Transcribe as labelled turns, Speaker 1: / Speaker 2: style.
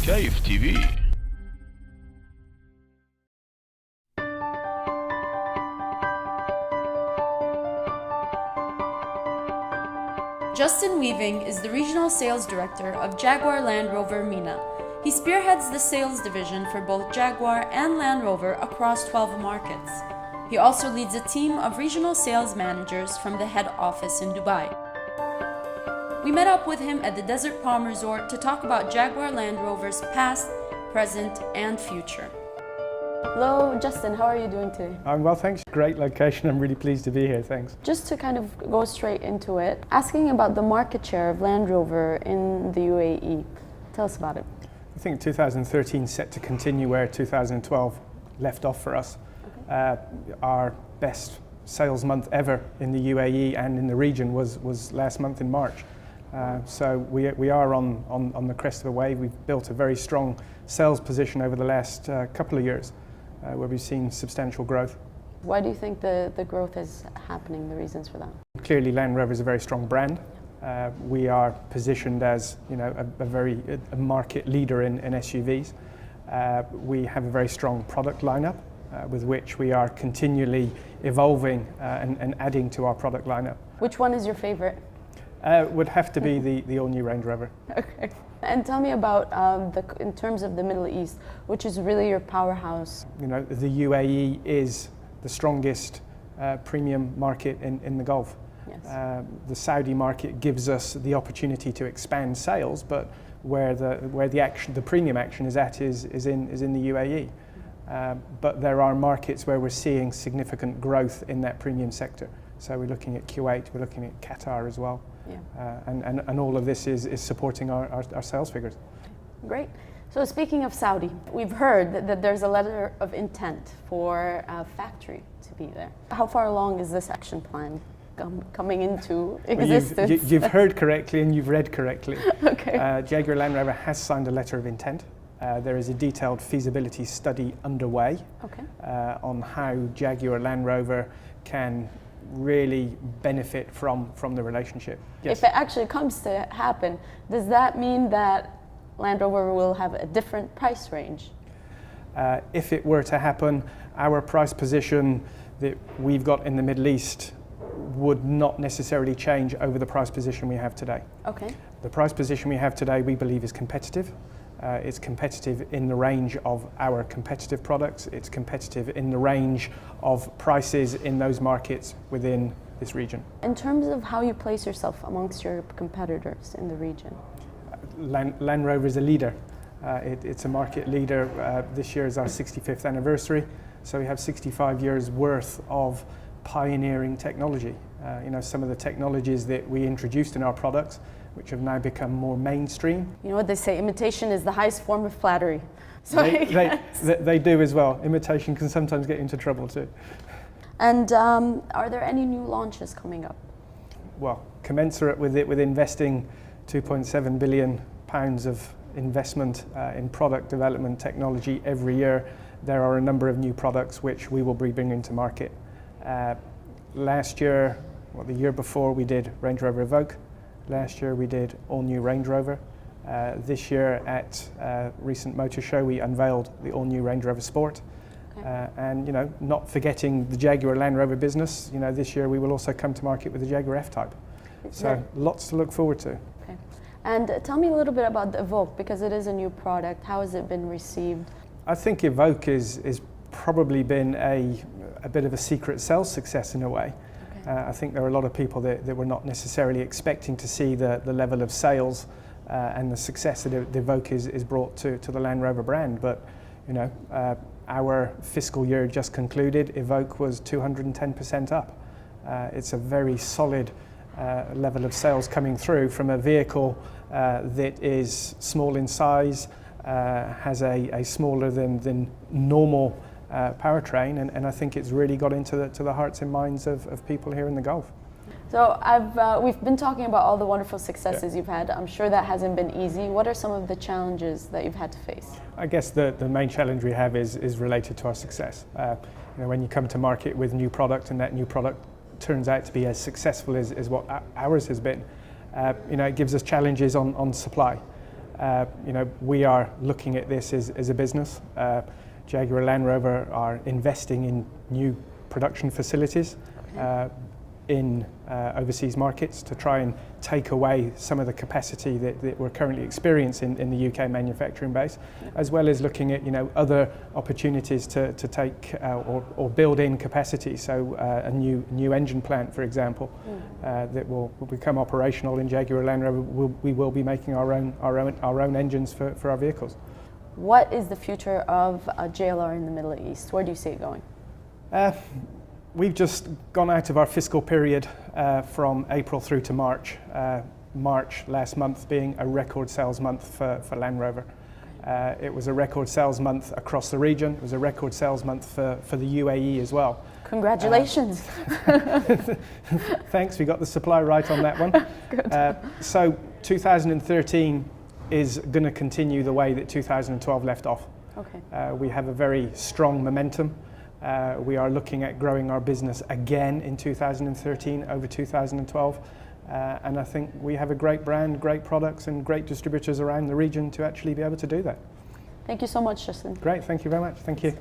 Speaker 1: كيف تي في.
Speaker 2: Justin Weaving is the Regional Sales Director of Jaguar Land Rover MENA. He spearheads the sales division for both Jaguar and Land Rover across 12 markets. He also leads a team of regional sales managers from the head office in Dubai. We met up with him at the Desert Palm Resort to talk about Jaguar Land Rover's past, present, and future. Hello, Justin. How are you doing today?
Speaker 3: I'm well, thanks. Great location. I'm really pleased to be here. Thanks.
Speaker 2: Just to kind of go straight into it, asking about the market share of Land Rover in the UAE. Tell us about it.
Speaker 3: I think 2013 set to continue where 2012 left off for us. Okay. Our best sales month ever in the UAE and in the region was last month in March. So we are on the crest of a wave. We've built a very strong sales position over the last couple of years. Where we've seen substantial growth.
Speaker 2: Why do you think the growth is happening, the reasons for that?
Speaker 3: Clearly Land Rover is a very strong brand. We are positioned as a market leader in SUVs. We have a very strong product lineup with which we are continually evolving and adding to our product lineup.
Speaker 2: Which one is your favorite?
Speaker 3: Would have to be the all-new Range Rover.
Speaker 2: Okay. And tell me about in terms of the Middle East, which is really your powerhouse.
Speaker 3: You know, the UAE is the strongest premium market in the Gulf.
Speaker 2: Yes.
Speaker 3: The Saudi market gives us the opportunity to expand sales, but where the premium action is at is in the UAE. But there are markets where we're seeing significant growth in that premium sector. So we're looking at Kuwait, we're looking at Qatar as well. Yeah. And all of this is supporting our sales figures.
Speaker 2: Great. So speaking of Saudi, we've heard that there's a letter of intent for a factory to be there. How far along is this action plan coming into existence?
Speaker 3: Well, you've heard correctly and you've read correctly.
Speaker 2: Okay.
Speaker 3: Jaguar Land Rover has signed a letter of intent. There is a detailed feasibility study underway.
Speaker 2: Okay.
Speaker 3: On how Jaguar Land Rover can really benefit from the relationship. Yes.
Speaker 2: If it actually comes to happen, does that mean that Land Rover will have a different price range?
Speaker 3: If it were to happen, our price position that we've got in the Middle East would not necessarily change over the price position we have today.
Speaker 2: Okay.
Speaker 3: The price position we have today we believe is competitive. It's competitive in the range of our competitive products. It's competitive in the range of prices in those markets within this region.
Speaker 2: In terms of how you place yourself amongst your competitors in the region?
Speaker 3: Land Rover is a leader. It's a market leader. This year is our 65th anniversary, so we have 65 years worth of pioneering technology. You know, some of the technologies that we introduced in our products which have now become more mainstream.
Speaker 2: You know what they say, imitation is the highest form of flattery. So
Speaker 3: they do as well. Imitation can sometimes get into trouble too.
Speaker 2: And are there any new launches coming up?
Speaker 3: Well, commensurate with it, with investing £2.7 billion of investment in product development technology every year, there are a number of new products which we will be bringing to market. Last year, well, the year before, we did Range Rover Evoque. Last year we did all-new Range Rover. This year at recent motor show we unveiled the all-new Range Rover Sport. Okay. And you know, not forgetting the Jaguar Land Rover business, you know, this year we will also come to market with the Jaguar F-Type. So lots to look forward to.
Speaker 2: Okay. And tell me a little bit about the Evoque, because it is a new product. How has it been received?
Speaker 3: I think Evoque is probably been a bit of a secret sales success in a way. I think there are a lot of people that were not necessarily expecting to see the level of sales and the success that the Evoque is brought to the Land Rover brand. But you know, our fiscal year just concluded. Evoque was 210% up. It's a very solid level of sales coming through from a vehicle that is small in size, has a smaller than normal powertrain, and I think it's really got into the hearts and minds of people here in the Gulf.
Speaker 2: So we've been talking about all the wonderful successes you've had. I'm sure that hasn't been easy. What are some of the challenges that you've had to face? I
Speaker 3: guess the main challenge we have is related to our success. You know, when you come to market with new product and that new product turns out to be as successful as what ours has been, you know, it gives us challenges on supply. We are looking at this as a business. Jaguar Land Rover are investing in new production facilities in overseas markets to try and take away some of the capacity that we're currently experiencing in the UK manufacturing base, as well as looking at other opportunities to take or build in capacity. So a new engine plant, for example, that will become operational in Jaguar Land Rover. We will be making our own engines for our vehicles.
Speaker 2: What is the future of JLR in the Middle East? Where do you see it going?
Speaker 3: We've just gone out of our fiscal period from April through to March. March last month being a record sales month for Land Rover. It was a record sales month across the region. It was a record sales month for the UAE as well.
Speaker 2: Congratulations.
Speaker 3: Thanks, we got the supply right on that one.
Speaker 2: Good.
Speaker 3: So 2013 is going to continue the way that 2012 left off.
Speaker 2: Okay.
Speaker 3: We have a very strong momentum. We are looking at growing our business again in 2013 over 2012. And I think we have a great brand, great products and great distributors around the region to actually be able to do that.
Speaker 2: Thank you so much, Justin.
Speaker 3: Great, thank you very much. Thank you.